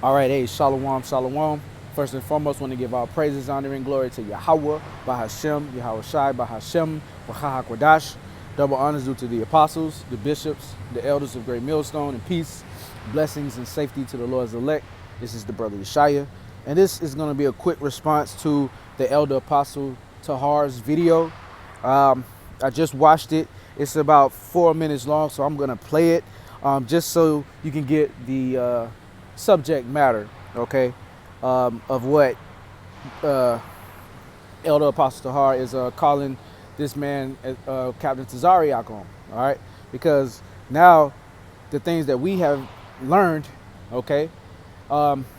All right, hey, shalom, shalom. First and foremost, want to give all praises, honor, and glory to Yahweh, Bahashem, Yahweh Shai, Bahashem, Wahahakwadash. Double honors due to the apostles, the bishops, the elders of Great Millstone, and peace, blessings, and safety to the Lord's elect. This is the brother Yeshaya, and this is going to be a quick response to the elder apostle Tahar's video. I just watched it. It's about 4 minutes long, so I'm going to play it just so you can get the subject matter, okay, of what Elder Apostle Tahar is calling this man Captain Tazariak on, all right? Because now the things that we have learned, okay,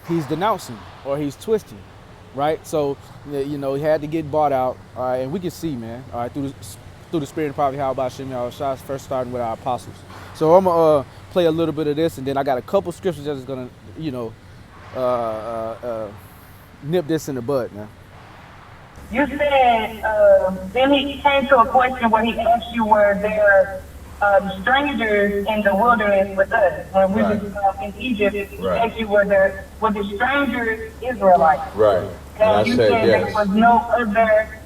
he's denouncing or he's twisting, right? So, you know, he had to get bought out, all right? And we can see, man, all right, through the spirit of probably how about Shem Yahushua, first starting with our apostles. So I'm going to play a little bit of this, and then I got a couple scriptures that's going to, you know, nip this in the bud, man. You said, then he came to a question where he asked you, were there strangers in the wilderness with us? When we was in Egypt, he asked you, were the strangers Israelites? Right. And I you said yes. There was no other,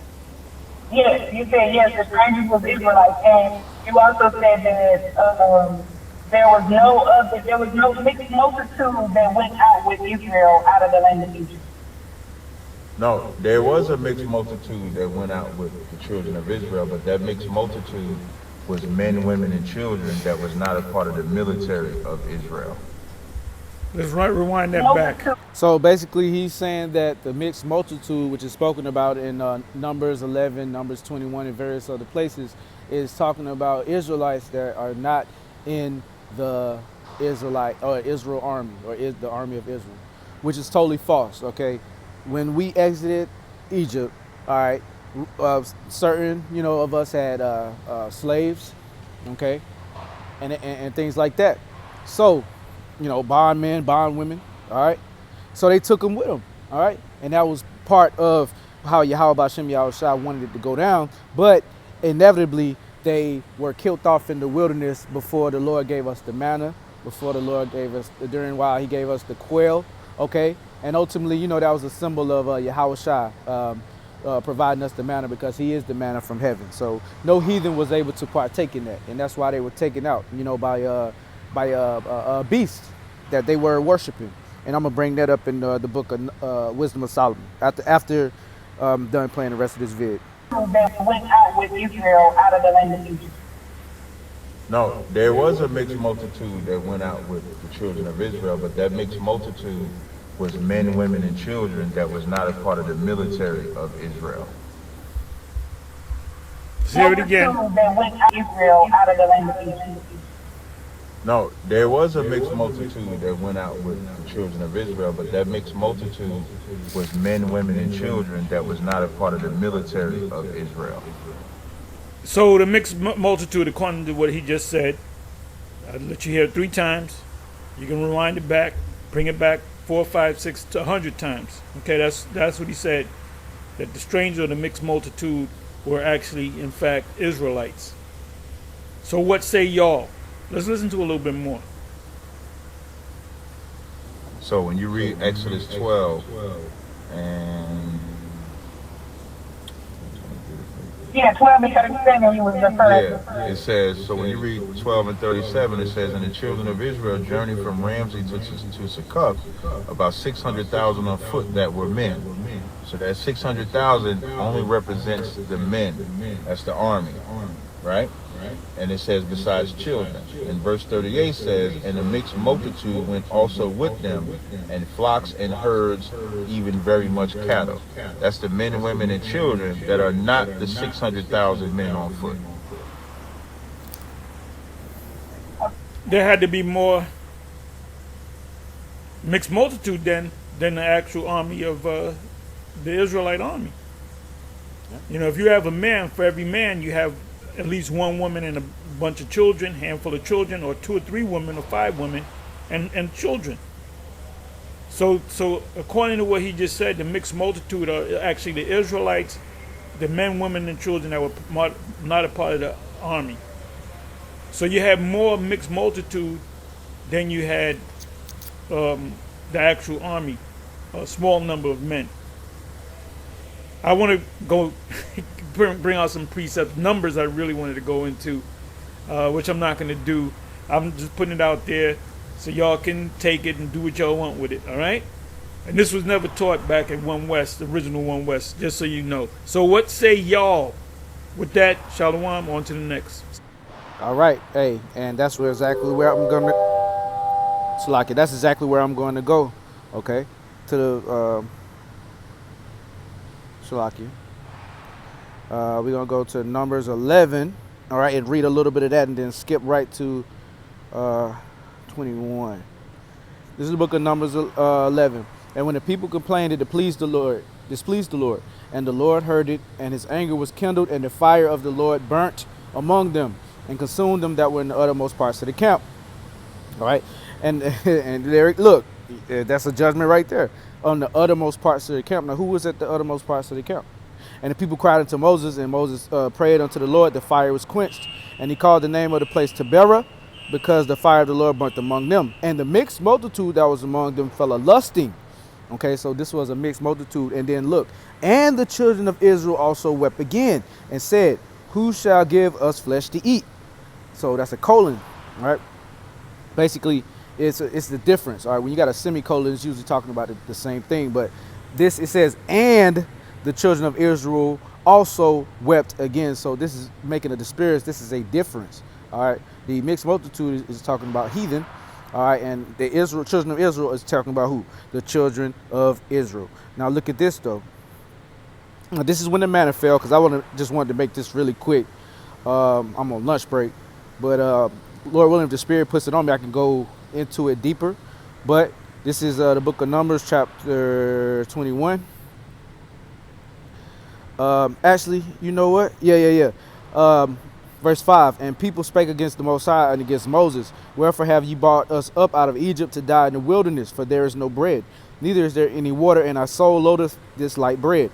yes, you said yes, the strangers was Israelites. And you also said that there was no mixed multitude that went out with Israel out of the land of Egypt. No, there was a mixed multitude that went out with the children of Israel, but that mixed multitude was men, women, and children that was not a part of the military of Israel. Let's rewind that back. So basically he's saying that the mixed multitude, which is spoken about in Numbers 11, Numbers 21, and various other places, is talking about Israelites that are not in the Israelite or Israel army or is the army of Israel, which is totally false, okay? When we exited Egypt, all right, certain, you know, of us had slaves, okay, and things like that. So, you know, bondmen, bondwomen, all right. So they took them with them, all right, and that was part of how Yahweh Bashem Yahushua wanted it to go down. But inevitably, they were killed off in the wilderness before the Lord gave us the manna, before the Lord gave us during while He gave us the quail, okay. And ultimately, you know, that was a symbol of Yahweh Shai providing us the manna because He is the manna from heaven. So no heathen was able to partake in that. And that's why they were taken out, you know, by a beast that they were worshiping. And I'm going to bring that up in the book of Wisdom of Solomon after done playing the rest of this vid. That went out with Israel out of the land of Egypt. No, there was a mixed multitude that went out with the children of Israel, but that mixed multitude was men, women, and children that was not a part of the military of Israel. Say it again. That went out Israel out of the land of Egypt. No, there was a mixed multitude that went out with the children of Israel, but that mixed multitude was men, women, and children that was not a part of the military of Israel. So the mixed multitude, according to what he just said, I'll let you hear it 3 times. You can rewind it back, bring it back 4, 5, 6 to 100 times. Okay, that's what he said. That the stranger of the mixed multitude were actually, in fact, Israelites. So what say y'all? Let's listen to a little bit more. So when you read Exodus 12 and Yeah, 12 and 37 he was referring yeah, it says, so when you read 12 and 37, it says, and the children of Israel journeyed from Ramsey to Succoth, about 600,000 on foot that were men. So that 600,000 only represents the men. That's the army, right? And it says, besides children. And verse 38 says, and a mixed multitude went also with them, and flocks and herds, even very much cattle. That's the men, women, and children that are not the 600,000 men on foot. There had to be more mixed multitude than the actual army of the Israelite army. You know, if you have a man, for every man you have at least one woman and a bunch of children, handful of children, or 2 or 3 women or 5 women and children. So according to what he just said, the mixed multitude are actually the Israelites, the men, women, and children that were not a part of the army. So you have more mixed multitude than you had the actual army, a small number of men. I want to go bring out some precepts, numbers I really wanted to go into, which I'm not going to do. I'm just putting it out there so y'all can take it and do what y'all want with it, all right? And this was never taught back at One West, the original One West, just so you know. So what say y'all? With that, Shalom, on to the next. All right, hey, and that's exactly where I'm gonna. Salaki, that's exactly where I'm going to go. Okay, to the Salaki. We're gonna go to Numbers 11. All right, and read a little bit of that, and then skip right to 21. This is the book of Numbers 11. And when the people complained, it displeased the Lord, and the Lord heard it, and his anger was kindled, and the fire of the Lord burnt among them, and consumed them that were in the uttermost parts of the camp. All right, and and there, look, that's a judgment right there on the uttermost parts of the camp. Now, who was at the uttermost parts of the camp? And the people cried unto Moses, and Moses prayed unto the Lord. The fire was quenched, and he called the name of the place Taberah, because the fire of the Lord burnt among them. And the mixed multitude that was among them fell a lusting. Okay, so this was a mixed multitude. And then look, and the children of Israel also wept again and said, who shall give us flesh to eat? So that's a colon, all right? Basically, it's the difference. All right, when you got a semicolon, it's usually talking about the same thing. But this, it says, and the children of Israel also wept again. So this is making a disparity. This is a difference. All right, the mixed multitude is talking about heathen. All right, and the children of Israel is talking about who? The children of Israel. Now look at this though. Now, this is when the manna fell, because I just wanted to make this really quick. I'm on lunch break, but Lord willing, if the Spirit puts it on me, I can go into it deeper. But this is the book of Numbers, chapter 21. Actually, you know what? Yeah. Verse 5, and people spake against the Most High and against Moses. Wherefore have ye brought us up out of Egypt to die in the wilderness? For there is no bread, neither is there any water, and our soul loatheth this light bread.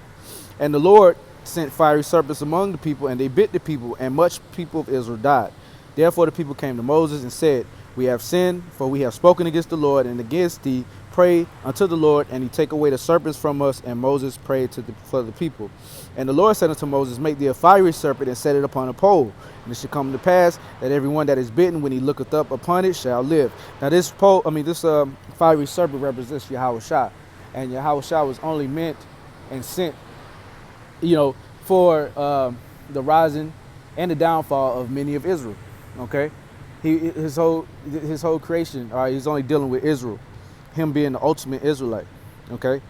And the Lord sent fiery serpents among the people, and they bit the people, and much people of Israel died. Therefore the people came to Moses and said, we have sinned, for we have spoken against the Lord and against thee. Pray unto the Lord, and he take away the serpents from us. And Moses prayed for the people. And the Lord said unto Moses, make thee a fiery serpent, and set it upon a pole. And it shall come to pass that everyone that is bitten, when he looketh up upon it, shall live. Now this fiery serpent represents Yahushua. And Yahushua was only meant and sent, for the rising and the downfall of many of Israel. Okay, his whole creation, all right, he's only dealing with Israel, him being the ultimate Israelite. Okay,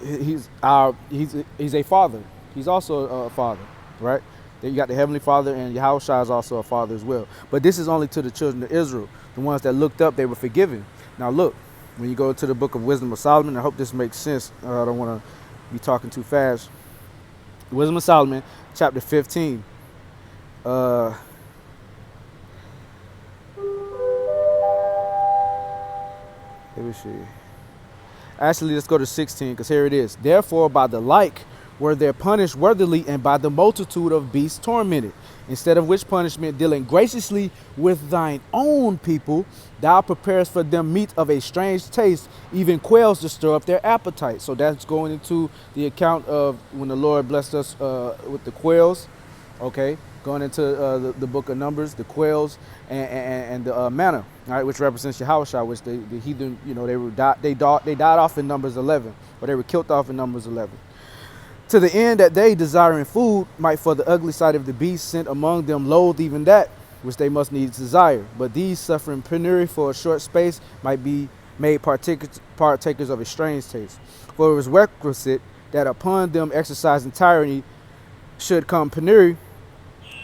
he's a father. He's also a father, right? Then you got the Heavenly Father, and Yahushua is also a father as well. But this is only to the children of Israel. The ones that looked up, they were forgiven. Now look, when you go to the book of Wisdom of Solomon, I hope this makes sense. I don't want to be talking too fast. Wisdom of Solomon, chapter 15. Let me see. Actually, let's go to 16, because here it is. Therefore, by the like were they punished worthily, and by the multitude of beasts tormented. Instead of which punishment, dealing graciously with thine own people, thou preparest for them meat of a strange taste, even quails to stir up their appetite. So that's going into the account of when the Lord blessed us with the quails. Okay, going into the book of Numbers, the quails and the manna, all right, which represents Yahushua, which the heathen, they died off in Numbers 11, or they were killed off in Numbers 11. To the end that they, desiring food, might for the ugly sight of the beast sent among them loathe even that which they must needs desire. But these, suffering penury for a short space, might be made partakers of a strange taste. For it was requisite that upon them exercising tyranny should come penury,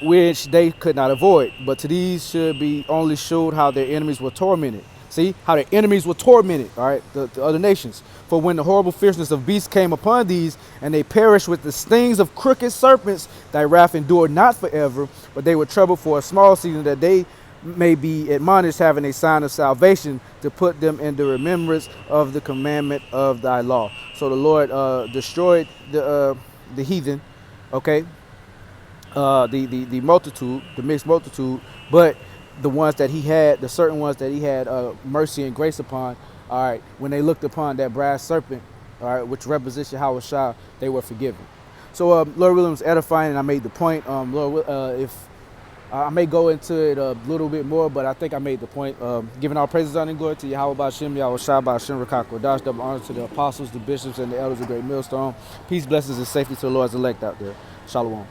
which they could not avoid. But to these should be only showed how their enemies were tormented. See, how their enemies were tormented, all right, the other nations. For when the horrible fierceness of beasts came upon these, and they perished with the stings of crooked serpents, thy wrath endured not forever, but they were troubled for a small season, that they may be admonished, having a sign of salvation, to put them in the remembrance of the commandment of thy law. So the Lord destroyed the heathen, okay, the multitude, the mixed multitude, but the ones that he had, the certain ones that he had mercy and grace upon, all right, when they looked upon that brass serpent, all right, which represents Yahweh Shah, they were forgiven. So Lord Williams edifying, and I made the point. If I may go into it a little bit more, but I think I made the point. Giving all praises, honor, and glory to Yahweh Ba'Shem, Yahweh Shah Ba'Shem, Rakak Kodash, double honor to the apostles, the bishops, and the elders of Great Millstone. Peace, blessings, and safety to the Lord's elect out there. Shalom.